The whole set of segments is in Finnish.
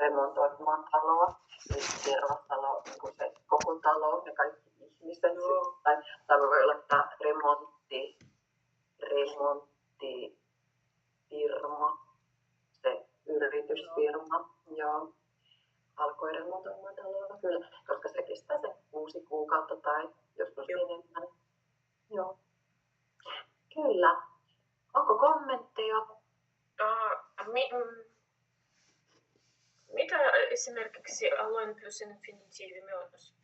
remontoimaan taloa, siis kerrostalo, niin kuin se koko talo, ne kaikki ihmiset, tai voi olla tämä remonttifirma, se yritysfirma, joo, alkoi remontoimaan taloa, kyllä, koska se kestää se 6 kuukautta tai joskus enemmän. Joo. Kyllä. Onko kommentteja? Mitä esimerkiksi aloin plus infinitiivi myös?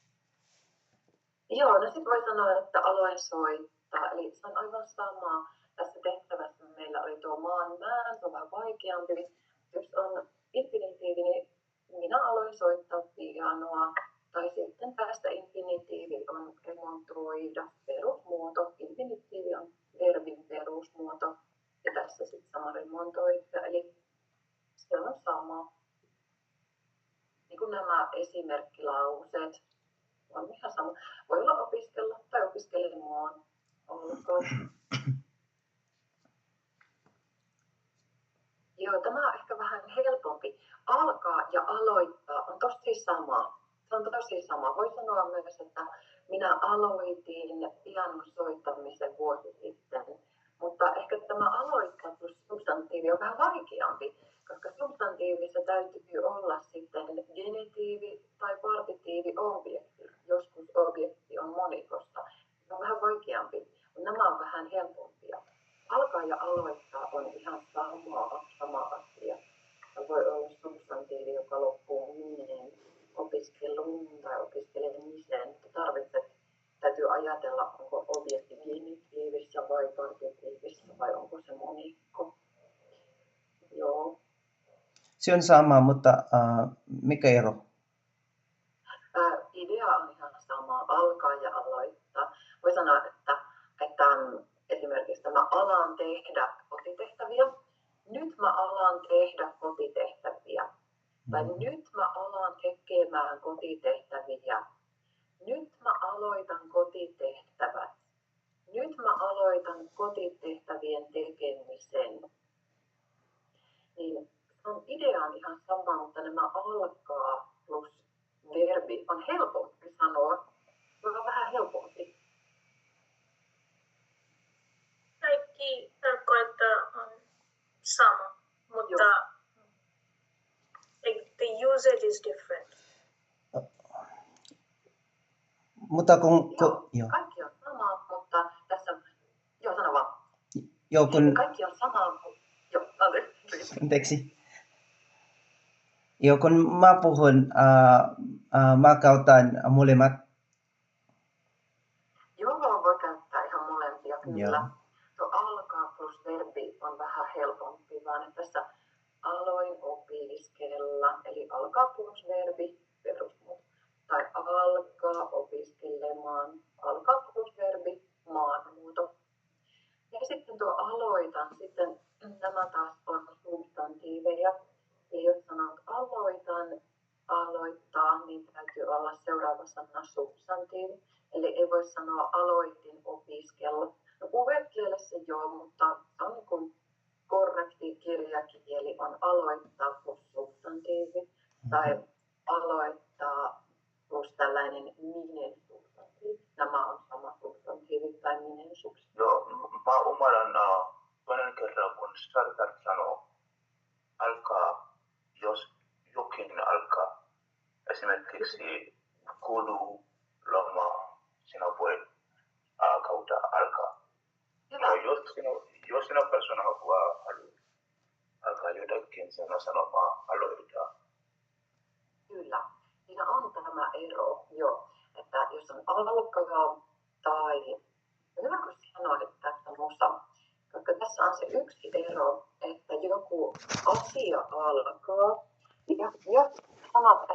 Joo, no sit voi sanoa, että aloin soittaa, eli se on aivan sama. Tässä tehtävässä meillä oli tuo maan määrä, se on vähän vaikeampi. Jos on infinitiivi, niin minä aloin soittaa pianoa. Tai sitten tästä infinitiivi on remontoida perusmuoto. Infinitiivi on verbin perusmuoto. Ja tässä sitten sama remontoida, eli se on sama. Niin kuin nämä esimerkkilauseet. On ihan sama. Voi olla opiskella tai opiskelemaan. Olkoon. Joo, tämä on ehkä vähän helpompi. Alkaa ja aloittaa on tosi sama. Se on tosi sama. Voi sanoa myös, että minä aloitin pianon soittamisen vuosi sitten. Mutta ehkä tämä aloittaa plus substantiivi on vähän vaikeampi, koska substantiivissa täytyy olla sitten genitiivi tai partitiivi objekti. Joskus objekti on monikosta. Se on vähän vaikeampi, mutta nämä on vähän helpompia. Alkaa ja aloittaa on ihan sama asia. Se voi olla substantiivi, joka loppuu mineen, opiskelun tai opiskelemisen. Täytyy ajatella, onko objekti genitiivissä vai partitiivissä vai onko se monikko. Joo. Se on sama, mutta mikä ero? Idea on ihan sama, alkaa ja aloittaa. Voi sanoa, että esimerkiksi mä alan tehdä kotitehtäviä. Nyt mä alan tehdä kotitehtäviä. Tai nyt mä alan tekemään kotitehtäviä. Nyt mä aloitan kotitehtävät. Nyt mä aloitan kotitehtävien tekemisen. Niin idea on ihan sama, mutta nämä alkaa plus verbi on helpompi sanoa. Se on vähän helpompi. Kaikki tarkoittaa sama, mutta the usage is different. Mutta joo. Kaikki on sama, mutta tässä sano vaan. Kaikki on sama. Joo, anteeksi. Joo, kun mä puhun, mä käytän molemmat. Joo, voi käyttää ihan molempia, kyllä. Tuo alkaa plus verbi on vähän helpompi, vaan että tässä aloin opiskella, eli alkaa plus verbi, perusmuoto. Tai alkaa opiskelemaan, alkaa plus verbi, maanmuoto. Ja sitten tuo aloitan, sitten nämä taas on substantiiveja. Eli jos sanot aloitan, aloittaa, niin täytyy olla seuraava sana substantiivi. Eli ei voi sanoa aloitin opiskella. No puhekielessä joo, mutta se on niin kuin korrekti kirjakieli on aloittaa plus substantiivi. Tai aloittaa plus tällainen minen substantiivi. Nämä on sama substantiivi tai minen substantiivi. Joo, mä ymmärrän toinen kerran, kun Sartar sanoo alkaa, jos jokin alkaa. Esimerkiksi koulu, loma, sinä voi kautta alkaa. No, jos sinä persona haluaa alkaa jotakin, sinä sanoo aloittaa. Kyllä, siinä on tämä ero jo, että jos on alkaa tai hyvä kun sanoit tässä musa, koska tässä on se yksi ero, että joku asia alkaa ja jos sanot,